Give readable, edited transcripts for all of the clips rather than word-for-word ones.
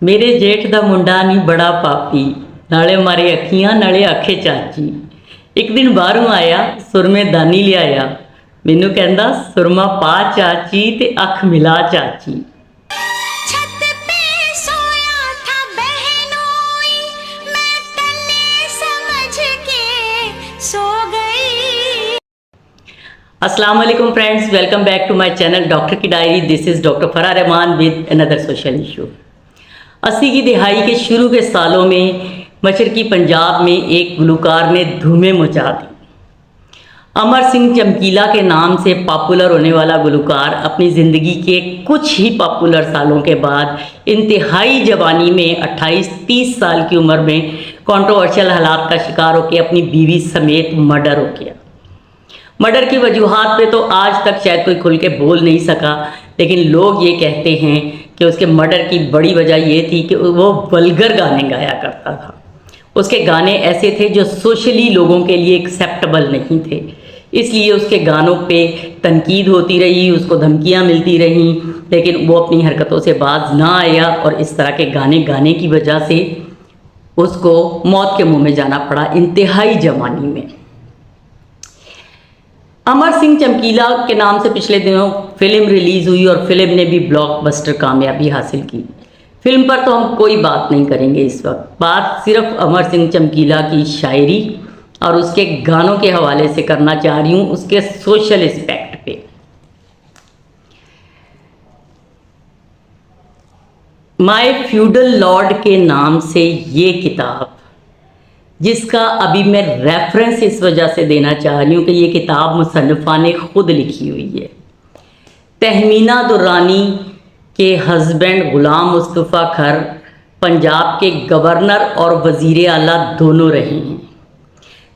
मेरे जेठ दा मुंडा नी बड़ा पापी, नाले मारे अखियां नाले आखे चाची। एक दिन बाहरों आया, सुरमे दानी लियाया। मैनू कहंदा सुरमा पा चाची ते अख मिला चाची। छत पे सोया था बहनोई, मैं तन्ने समझ के सो गई। अस्सलाम वालेकुम friends, welcome back to my channel doctor की diary. This is doctor Farah Rahman with another social issue. 80 की दिहाई के शुरू के सालों में मशरकी पंजाब में एक गुलकार ने धूमें मचा दी। अमर सिंह चमकीला के नाम से पॉपुलर होने वाला गुलकार अपनी ज़िंदगी के कुछ ही पॉपुलर सालों के बाद इंतहाई जवानी में 28-30 साल की उम्र में कंट्रोवर्शियल हालात का शिकार होकर अपनी बीवी समेत मर्डर हो गया। मर्डर की वजूहात पे तो आज तक शायद कोई खुल के बोल नहीं सका, लेकिन लोग ये कहते हैं कि उसके मर्डर की बड़ी वजह ये थी कि वो वल्गर गाने गाया करता था। उसके गाने ऐसे थे जो सोशली लोगों के लिए एक्सेप्टेबल नहीं थे, इसलिए उसके गानों पे तनकीद होती रही, उसको धमकियाँ मिलती रहीं, लेकिन वो अपनी हरकतों से बाज ना आया और इस तरह के गाने गाने की वजह से उसको मौत के मुँह में जाना पड़ा इंतहाई जवानी में। अमर सिंह चमकीला के नाम से पिछले दिनों फिल्म रिलीज़ हुई और फिल्म ने भी ब्लॉकबस्टर कामयाबी हासिल की। फिल्म पर तो हम कोई बात नहीं करेंगे इस वक्त, बात सिर्फ अमर सिंह चमकीला की शायरी और उसके गानों के हवाले से करना चाह रही हूँ, उसके सोशल एस्पेक्ट पे। माय फ्यूडल लॉर्ड के नाम से ये किताब, जिसका अभी मैं रेफरेंस इस वजह से देना चाह रही हूँ कि ये किताब मुसन्निफ़ा ने ख़ुद लिखी हुई है। तहमीना दुर्रानी के हस्बैंड ग़ुलाम मुस्तफ़ा खर पंजाब के गवर्नर और वज़ीर आला दोनों रहे हैं।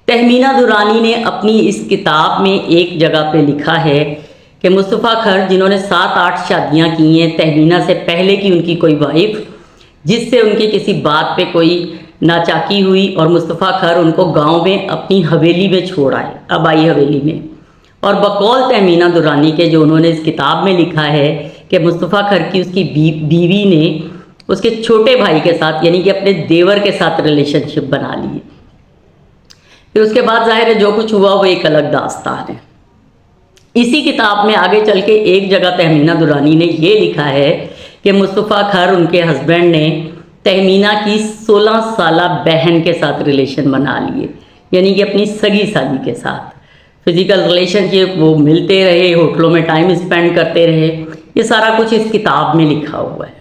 तहमीना दुर्रानी ने अपनी इस किताब में एक जगह पे लिखा है कि मुस्तफ़ा खर, जिन्होंने 7-8 शादियाँ की हैं, तहमीना से पहले की उनकी कोई वाइफ जिससे उनकी किसी बात पे कोई नाचाकी हुई और मुस्तफ़ा खर उनको गांव में अपनी हवेली में छोड़ आए, आबाई हवेली में। और बकौल तहमीना दुर्रानी के, जो उन्होंने इस किताब में लिखा है कि मुस्तफ़ा खर की उसकी बीवी ने उसके छोटे भाई के साथ, यानी कि अपने देवर के साथ रिलेशनशिप बना लिए। फिर उसके बाद जाहिर है जो कुछ हुआ वो एक अलग दास्तान है। इसी किताब में आगे चल के एक जगह तहमीना दुर्रानी ने ये लिखा है कि मुस्तफ़ा खर, उनके हस्बैंड ने तहमीना की 16 साला बहन के साथ रिलेशन बना लिए, यानी कि अपनी सगी साली के साथ फिज़िकल रिलेशनशिप, वो मिलते रहे, होटलों में टाइम स्पेंड करते रहे। ये सारा कुछ इस किताब में लिखा हुआ है।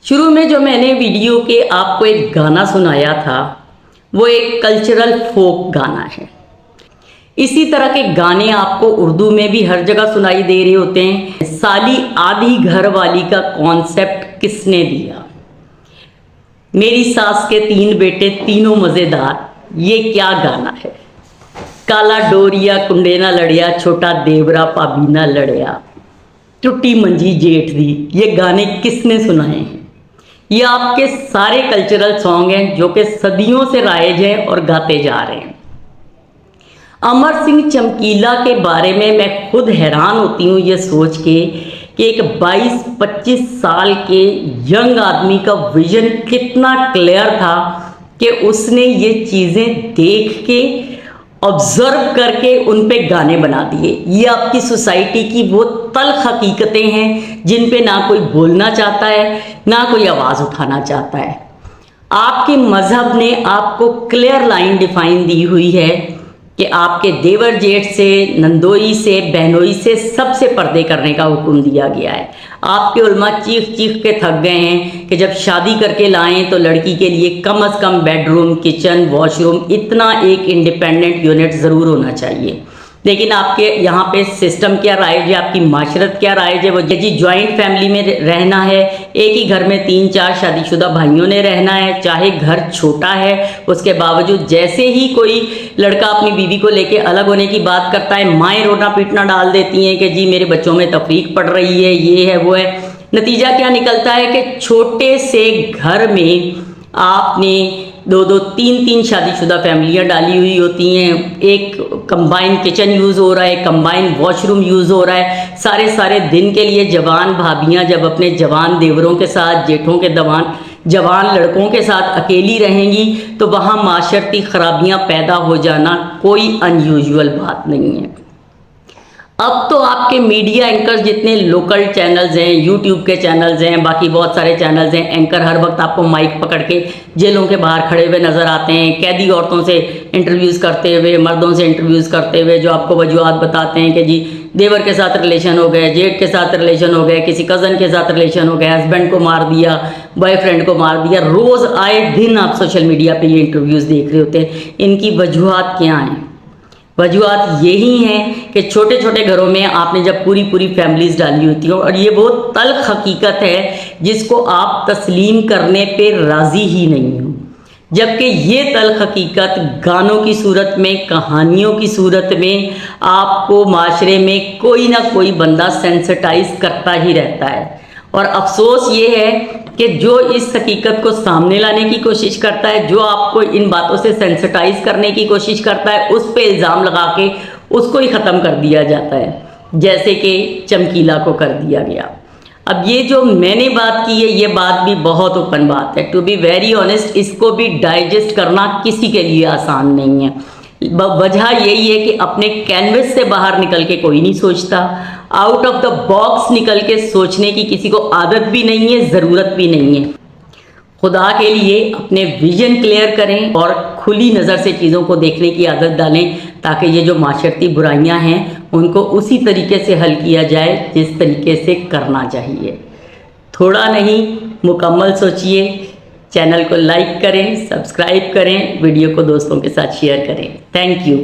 शुरू में जो मैंने वीडियो के आपको एक गाना सुनाया था वो एक कल्चरल फोक गाना है। इसी तरह के गाने आपको उर्दू में भी हर जगह सुनाई दे रहे होते हैं। साली आधी घर वाली का कॉन्सेप्ट किसने दिया? मेरी सास के 3 बेटे तीनों मज़ेदार, ये क्या गाना है? काला डोरिया कुंडे ना लड़िया, छोटा देवरा भाभी ना लड़िया, टुट्टी मंजी जेठ दी, ये गाने किसने सुनाए हैं? ये आपके सारे कल्चरल सॉन्ग हैं जो कि सदियों से राइज हैं और गाते जा रहे हैं। अमर सिंह चमकीला के बारे में मैं खुद हैरान होती हूँ ये सोच के कि एक 22-25 साल के यंग आदमी का विजन कितना क्लियर था कि उसने ये चीज़ें देख के, ऑब्जर्व करके उन पे गाने बना दिए। ये आपकी सोसाइटी की वो तल्ख हकीकतें हैं जिन पे ना कोई बोलना चाहता है, ना कोई आवाज़ उठाना चाहता है। आपके मज़हब ने आपको क्लियर लाइन डिफाइन दी हुई है कि आपके देवर जेठ से, नंदोई से, बहनोई से सबसे पर्दे करने का हुक्म दिया गया है। आपके उलमा चीख चीख के थक गए हैं कि जब शादी करके लाएं तो लड़की के लिए कम से कम बेडरूम, किचन, वॉशरूम, इतना एक इंडिपेंडेंट यूनिट ज़रूर होना चाहिए। लेकिन आपके यहाँ पे सिस्टम क्या राइज है, आपकी माशरत क्या राइज है? वो जी जॉइंट फैमिली में रहना है, एक ही घर में 3-4 शादीशुदा भाइयों ने रहना है, चाहे घर छोटा है उसके बावजूद। जैसे ही कोई लड़का अपनी बीवी को लेके अलग होने की बात करता है, माएँ रोना पीटना डाल देती हैं कि जी मेरे बच्चों में तफरीक पड़ रही है, ये है वो है। नतीजा क्या निकलता है कि छोटे से घर में आपने दो दो तीन तीन शादीशुदा फैमिलियां डाली हुई होती हैं, एक कंबाइन किचन यूज़ हो रहा है, कंबाइन वॉशरूम यूज़ हो रहा है। सारे सारे दिन के लिए जवान भाभियां जब अपने जवान देवरों के साथ, जेठों के जवान लड़कों के साथ अकेली रहेंगी तो वहाँ माशरती खराबियाँ पैदा हो जाना कोई अनयूजुअल बात नहीं है। अब तो आपके मीडिया एंकर जितने लोकल चैनल्स हैं, यूट्यूब के चैनल्स हैं, बाकी बहुत सारे चैनल्स हैं, एंकर हर वक्त आपको माइक पकड़ के जेलों के बाहर खड़े हुए नज़र आते हैं, कैदी औरतों से इंटरव्यूज़ करते हुए, मर्दों से इंटरव्यूज़ करते हुए, जो आपको वजूहत बताते हैं कि जी देवर के साथ रिलेशन हो गए, जेठ के साथ रिलेशन हो गए, किसी कज़न के साथ रिलेशन हो गया, हस्बैंड को मार दिया, बॉयफ्रेंड को मार दिया। रोज़ आए दिन आप सोशल मीडिया पे ये इंटरव्यूज़ देख रहे होते हैं। इनकी वजूहत क्या हैं? वजूहत यही हैं कि छोटे छोटे घरों में आपने जब पूरी पूरी फैमिलीज डाली होती हो, और ये वो तल्ख हकीकत है जिसको आप तस्लीम करने पे राज़ी ही नहीं हो, जबकि ये तल्ख हकीकत गानों की सूरत में, कहानियों की सूरत में आपको माशरे में कोई ना कोई बंदा सेंसिटाइज करता ही रहता है। और अफसोस ये है कि जो इस हकीकत को सामने लाने की कोशिश करता है, जो आपको इन बातों से सेंसिटाइज करने की कोशिश करता है, उस पे इल्ज़ाम लगा के उसको ही ख़त्म कर दिया जाता है, जैसे कि चमकीला को कर दिया गया। अब ये जो मैंने बात की है, ये बात भी बहुत ओपन बात है। टू बी वेरी ऑनेस्ट, इसको भी डाइजेस्ट करना किसी के लिए आसान नहीं है। वजह यही है कि अपने कैनवस से बाहर निकल के कोई नहीं सोचता, आउट ऑफ द बॉक्स निकल के सोचने की किसी को आदत भी नहीं है, ज़रूरत भी नहीं है। खुदा के लिए अपने विजन क्लियर करें और खुली नज़र से चीज़ों को देखने की आदत डालें, ताकि ये जो माशरती बुराइयां हैं उनको उसी तरीके से हल किया जाए जिस तरीके से करना चाहिए। थोड़ा नहीं, मुकम्मल सोचिए। चैनल को लाइक करें, सब्सक्राइब करें, वीडियो को दोस्तों के साथ शेयर करें। Thank you.